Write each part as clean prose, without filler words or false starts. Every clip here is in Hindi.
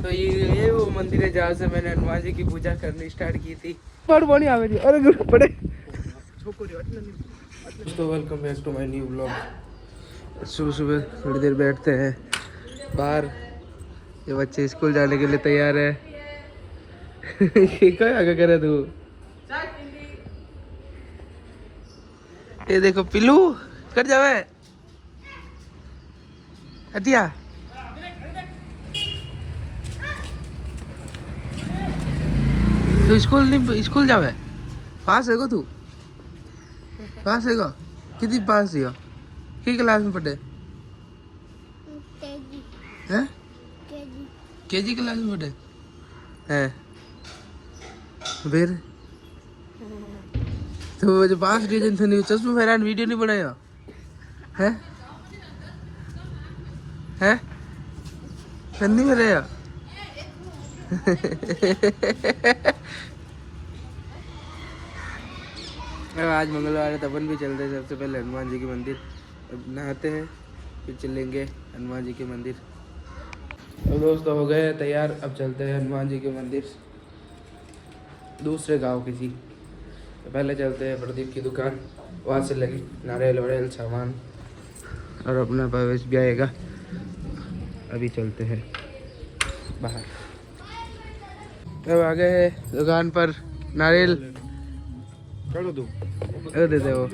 तो ये वो मंदिर है जहाँ से मैंने हनुमान जी की पूजा करनी स्टार्ट की थी। अरे बड़े तो welcome back to my new blog. सुबह सुबह थोड़ी देर बैठते हैं बाहर। ये बच्चे स्कूल जाने के लिए तैयार है। क्या आगे करे तू? ये देखो पिल्लू कर जावे हटिया। तू स्कूल नहीं स्कूल जावे पास है को तू पास है को कितनी पास है की क्लास में पढ़े हैं केजी क्लास में पढ़े हैं फिर तो जो पास डिवीजन थे नहीं चश्मा फहरान वीडियो नहीं बनाया है हैं नहीं बनाया। आज मंगलवार है तो अपन भी चलते हैं सबसे पहले हनुमान जी के मंदिर। अब नहाते हैं फिर चलेंगे हनुमान जी के मंदिर। अब दोस्तों हो गए तैयार, अब चलते हैं हनुमान जी के मंदिर दूसरे गांव किसी। तो पहले चलते हैं प्रदीप की दुकान, वहाँ से लगी नारियल वारियल सामान और अपना प्रवेश भी आएगा। अभी चलते हैं बाहर। अब आ गए हैं दुकान पर नारियल दे दे वो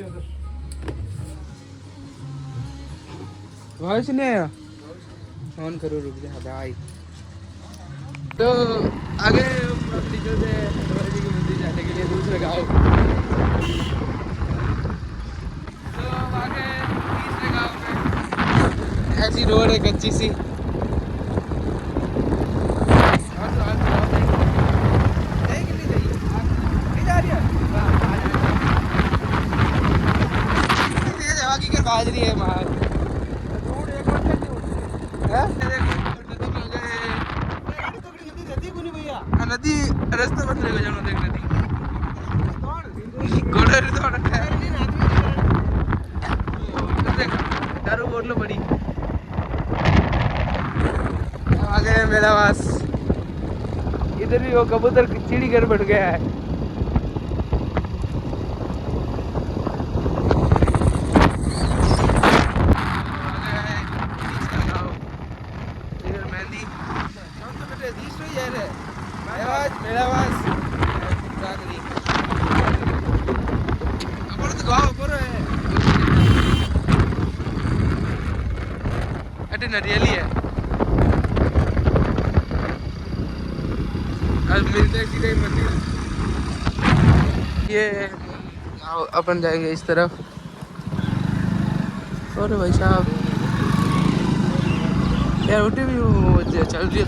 वॉइस नहीं आया ऑन करो रुक जा भाई। तो आगे चलते हैं हनुमान जी के मंदिर जाने के लिए दूसरे गांव। तो आगे तीसरे गांव में ऐसी रोड है कच्ची सी। बाज रही है बाहर नदी रास्ता बंद रहेगा जानो देख नदी घोड़ा रे तो दारू बोतलो बड़ी आ गए मेलावास। इधर भी वो कबूतर चिड़ी घर बैठ गया है। नरियली है आज मिलते हैं सीधे मंदिर। ये अपन जाएंगे इस तरफ। और भाई साहब यार उठे भी वो चल रही है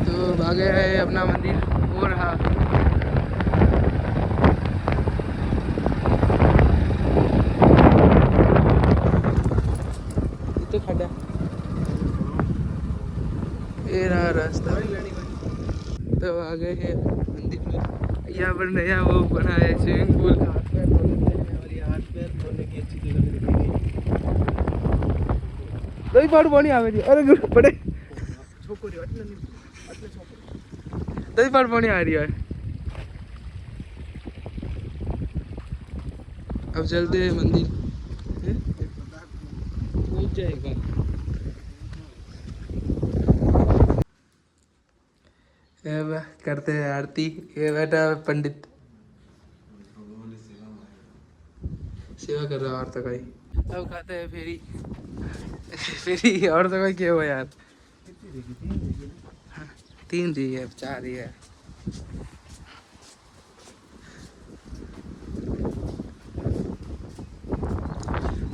तो आ गया है अपना मंदिर। और हाँ तो खड़ा ये रहा रास्ता। तो आ गए हैं मंदिर में। यहाँ पर नया वो बना है स्विमिंग पूल। दही पाड़ पानी आ रही है। अरे बड़े दही पाड़ पानी आ रही है। अब चलते हैं मंदिर जाएगा। करते हैं आरती। ये बेटा पंडित सेवा कर रहा है। और तो कोई अब खाते हैं फेरी फेरी और तो कोई क्या हुआ यार। 3 दी है 4 ही है।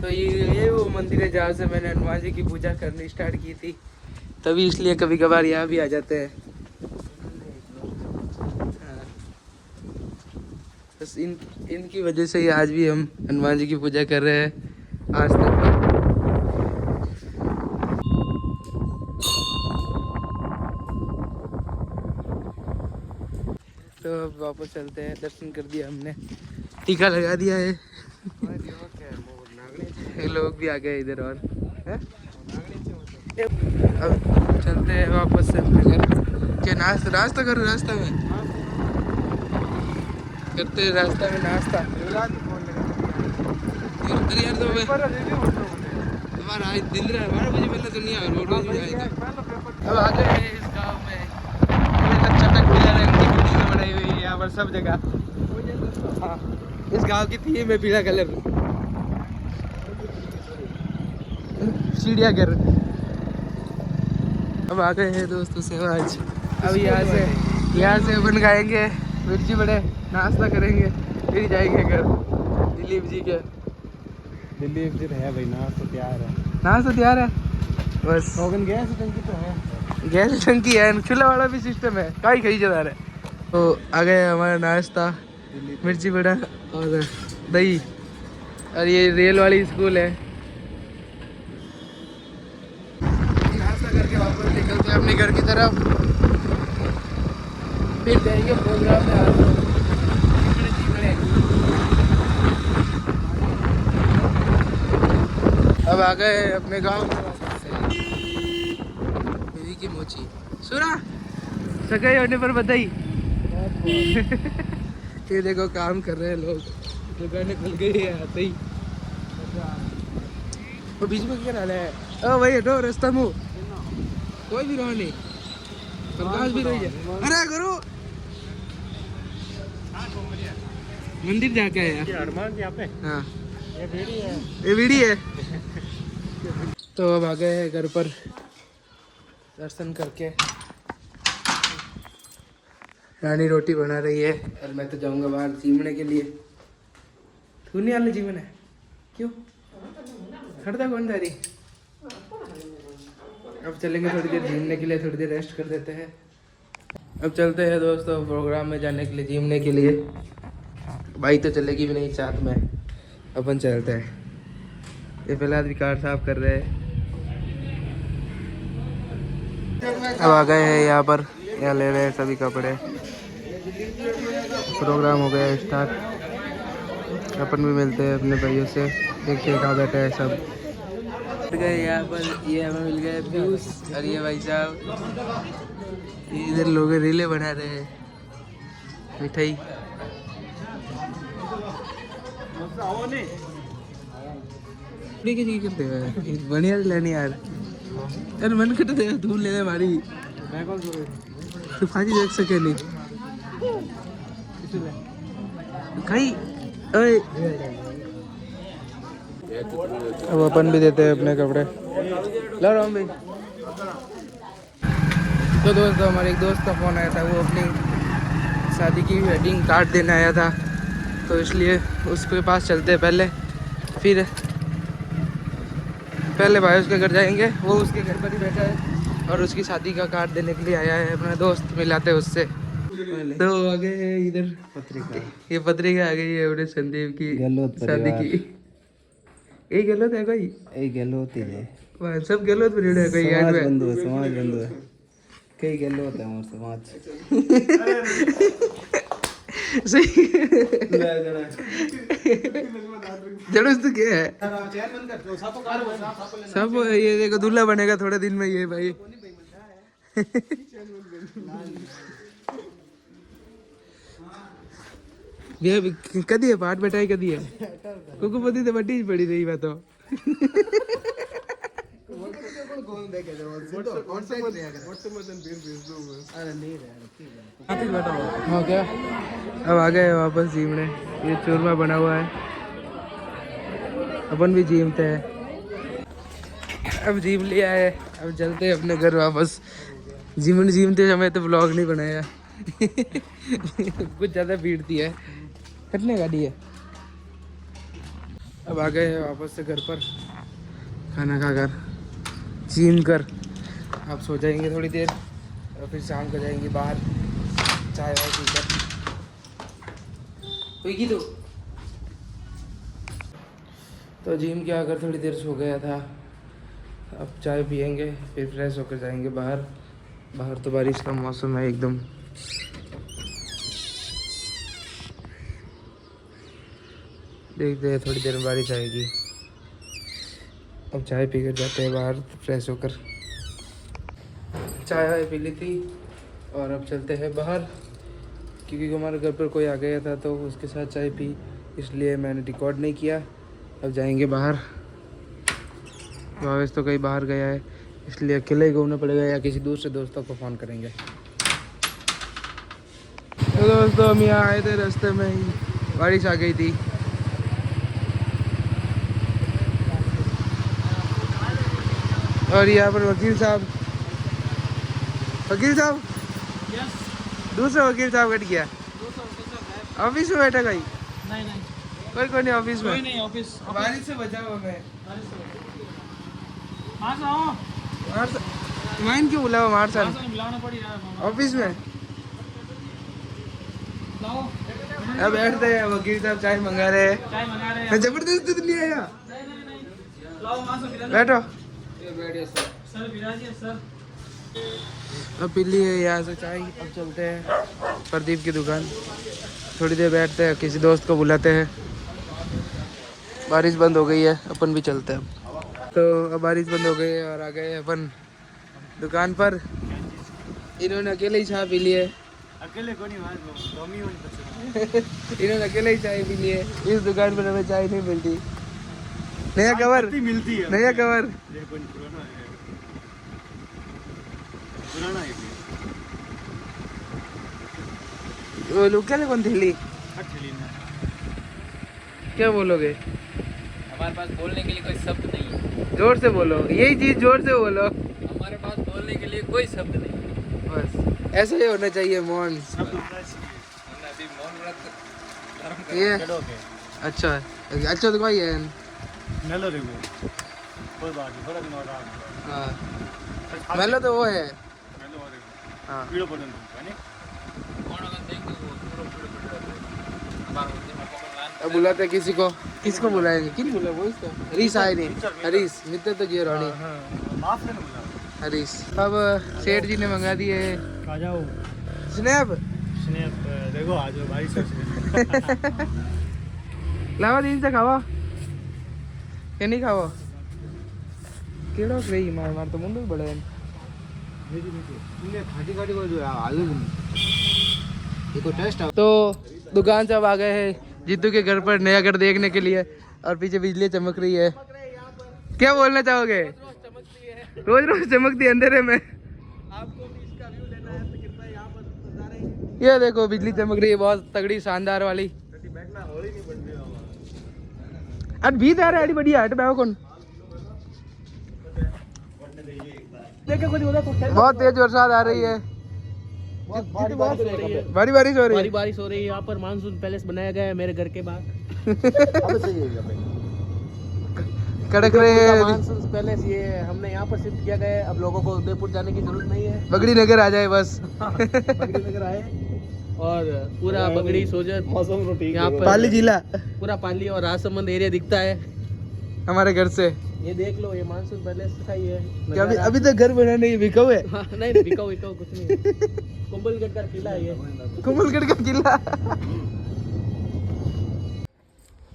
तो ये वो मंदिर है जहाँ से मैंने हनुमान जी की पूजा करनी स्टार्ट की थी, तभी इसलिए कभी कभार यहाँ भी आ जाते हैं। बस इनकी वजह से ही आज भी हम हनुमान जी की पूजा कर रहे हैं आज तक। तो अब वापस चलते हैं। दर्शन कर दिया हमने, टीका लगा दिया है। ये लोग भी आ गए इधर। और अब चलते हैं वापस से अपने घर। क्या नाश्ता करो रास्ता में करते हैं, रास्ता में नाश्ता। यार तो हमारा आज दिन रहा 12 बजे पहले तो नहीं आया, रोड रोज आएगा। अब आ गए हैं इस गाँव में, चटक पीला रंग की बिल्डिंग बनाई हुई है यहाँ पर सब जगह। हाँ, इस गांव की थी में पीला कलर चिड़ियाघर। अब आ गए हैं दोस्तों से आज। अब यहाँ से अपन खाएंगे मिर्ची बड़े, नाश्ता करेंगे, फिर जाएंगे घर दिलीप जी के। दिलीप जी है भाई, नाश्ता तैयार है। नाश्ता तैयार है बस। गैस टंकी तो है, गैस टंकी है, चूल्हा वाला भी सिस्टम है, कई खरीदार है। तो आ गए हमारा नाश्ता, मिर्ची बड़ा और दही। और ये रेल वाली स्कूल है। नाश्ता करके वापस निकलते हैं अपने घर की तरफ, फिर जाएंगे प्रोग्राम में। अब आ गए अपने गांव की मोची सुना सगाई होने पर बधाई। ये देखो काम कर रहे हैं लोग, दुकानें खुल गई है आते ही। वो बीच में क्या डाला है? ओ भाई हटो रास्ता मुँह, कोई भी रहो नहीं, प्रकाश भी रही है। अरे करो मंदिर जाके आया हनुमान जी यहाँ पे। हाँ ये बीड़ी है। तो अब आ गए हैं घर पर दर्शन करके। रानी रोटी बना रही है और मैं तो जाऊंगा बाहर जीमने के लिए। तू नहीं आने जीवन है क्यों? हटता कौन जा रही? अब चलेंगे थोड़ी देर जीमने के लिए, थोड़ी देर रेस्ट कर देते हैं। अब चलते हैं दोस्तों प्रोग्राम में जाने के लिए, जीमने के लिए। भाई तो चलेगी भी नहीं साथ में, अपन चलते हैं। ये फिलहाल भी कार साफ कर रहे हैं। अब आ गए हैं यहाँ पर, यहाँ ले रहे हैं सभी कपड़े। प्रोग्राम हो गया स्टार्ट, अपन भी मिलते हैं अपने भाइयों से, देखते हैं कहाँ बैठे हैं सब। गए यहाँ पर, ये हमें मिल गए पीयूष और ये भाई साहब। इधर लोग रीले बना रहे हैं, मिठाई। करते हुए बढ़िया लेनी यार, यार मन कट दे धूल ले हमारी। फाजी देख सके नहीं कहीं। अब अपन भी देते हैं अपने कपड़े। ला रहा हूँ भाई। तो दोस्तों हमारे एक दोस्त का फ़ोन आया था, वो अपनी शादी की वेडिंग कार्ड देने आया था, तो इसलिए उसके पास चलते हैं पहले। फिर पहले भाई उसके घर जाएंगे, वो उसके घर पर ही बैठा है और उसकी शादी का कार्ड देने के लिए आया है। अपना दोस्त मिलाते उससे। तो आ गए इधर पत्रिका, ये पत्रिका आ गई है अपने संदीप की शादी की। यही गलत है कोई, यही गलत है, सब गलत पीरियड है कोई। समाज बंधु है, कई गलत है हमारे समाज। सही जरूर तो क्या है सब। ये देखो दूल्हा बनेगा थोड़े दिन में ये भाई। ये कदी है पाठ बैठाई कदी है कुकुपति तो बड़ी पड़ी रही बात। तो हाँ क्या, अब आ गए वापस जीमने। ये चूरमा बना हुआ है, अपन भी जीमते हैं। अब जीम लिया है, अब चलते हैं अपने घर वापस। जीमते समय तो व्लॉग नहीं बनाया। कुछ ज़्यादा भीड़ थी है, कटने गाड़ी है। अब आ गए हैं वापस से घर पर, खाना खाकर जिम कर। अब सो जाएंगे थोड़ी देर और फिर शाम को जाएंगे बाहर चाय वाय पीकर। कोई तो जिम क्या अगर थोड़ी देर सो गया था, अब चाय पियेंगे फिर फ्रेश होकर जाएंगे बाहर। बाहर तो बारिश का मौसम है एकदम। देखते हैं थोड़ी देर में बारिश आएगी। अब चाय पीकर जाते हैं बाहर फ्रेश होकर। चाय वाय पी ली थी और अब चलते हैं बाहर, क्योंकि हमारे घर पर कोई आ गया था तो उसके साथ चाय पी, इसलिए मैंने रिकॉर्ड नहीं किया। अब जाएंगे बाहर। भावेश तो कहीं बाहर गया है, इसलिए अकेले ही घूमना पड़ेगा या किसी दूसरे दोस्तों को फ़ोन करेंगे। तो दोस्तों हम यहाँ आए थे, रास्ते में ही बारिश आ गई थी। और यहाँ पर वकील साहब दूसरा वकील साहब कट गया। ऑफिस में बैठा कहीं? नहीं कोई नहीं ऑफिस में। नहीं ऑफिस बारिश से बचा हुआ मैं। वाइन क्यों बुलाओ हमारे साथ ऑफिस में? अब बैठते हैं, वकील साहब चाय मंगा रहे हैं। मैं जबरदस्ती तो नहीं आया। बैठो। अब पी ली है यहाँ से चाय। अब चलते हैं प्रदीप की दुकान, थोड़ी देर बैठते हैं, किसी दोस्त को बुलाते हैं। बारिश बंद हो गई है, अपन भी चलते हैं अब। तो अब बारिश बंद हो गई है और आ गए अपन दुकान पर। इन्होंने अकेले ही चाय पी ली है। अकेले को नहीं इन्होंने अकेले ही चाय पी ली है। इस दुकान पर हमें चाय नहीं मिलती। नया कवर मिलती है, नया कवर पुराना है। वो लोग क्या कौन थैली क्या बोलोगे? हमारे पास बोलने के लिए कोई शब्द नहीं है। जोर से बोलो, यही चीज जोर से बोलो। हमारे पास बोलने के लिए कोई शब्द नहीं है। बस ऐसा ही होना चाहिए मौन। हमने अभी मौन व्रत धारण कर ये अच्छा अच्छा तो भाई है। हाँ मेलो तो वो है। हाँ कौन अगर देंगे वो पूरा हमारा अब बुलाते किसी को, किसको बुलाएंगे? किन बुला वो इसको? हरीश आए नहीं, हरीश मित्र तो जियो रानी हरीश। अब सेठ जी ने मंगा दिए स्नैप। देखो आज भाई लावा दिन से खावा के नहीं खावा केड़ो रही मार मार तो मुंडो बड़े है। तो दुकान से अब आ गए हैं जीतू के घर पर नया घर देखने के लिए, और पीछे बिजली चमक रही है। क्या बोलना चाहोगे? रोज रोज चमकती है अंधेरे में। ये देखो बिजली चमक रही है बहुत तगड़ी शानदार वाली। अरे भीत आ रहा है बढ़िया हट बैठो कौन। बहुत तेज बरसात आ रही है, भारी बारिश हो रही है। बारिश हो रही है। यहाँ पर मानसून पैलेस बनाया गया है मेरे घर के बाहर। कड़क रहे हैं मानसून पैलेस ये हमने यहाँ पर शिफ्ट किया गया है। अब लोगों को उदयपुर जाने की जरूरत नहीं है। बगड़ी नगर आ जाए बस। बगड़ी नगर आए और पूरा बगड़ी सोजत मौसम रोटी यहाँ पर पाली जिला पूरा पाली और राजसमंद एरिया दिखता है हमारे घर से। ये देख लो, ये मानसून पैलेस का ही है। अभी तक घर बना नहीं, बिकाऊ है। हाँ, नहीं बिकाऊ कुछ नहीं है। कुंभलगढ़ का किला है ये, कुंभलगढ़ का किला।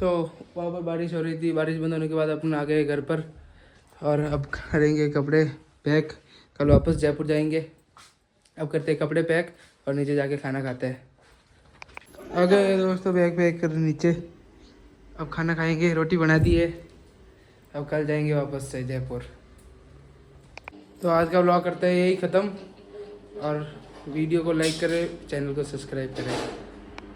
तो वहाँ पर बारिश हो रही थी, बारिश बंद होने के बाद अपन आ गए घर पर और अब करेंगे कपड़े पैक, कल वापस जयपुर जाएंगे। अब करते हैं कपड़े पैक और नीचे जाके खाना खाते हैं। आ गए दोस्तों बैग पैक कर नीचे, अब खाना खाएंगे, रोटी बना दी है। अब कल जाएंगे वापस से जयपुर। तो आज का व्लॉग करते हैं यही ख़त्म, और वीडियो को लाइक करें, चैनल को सब्सक्राइब करें।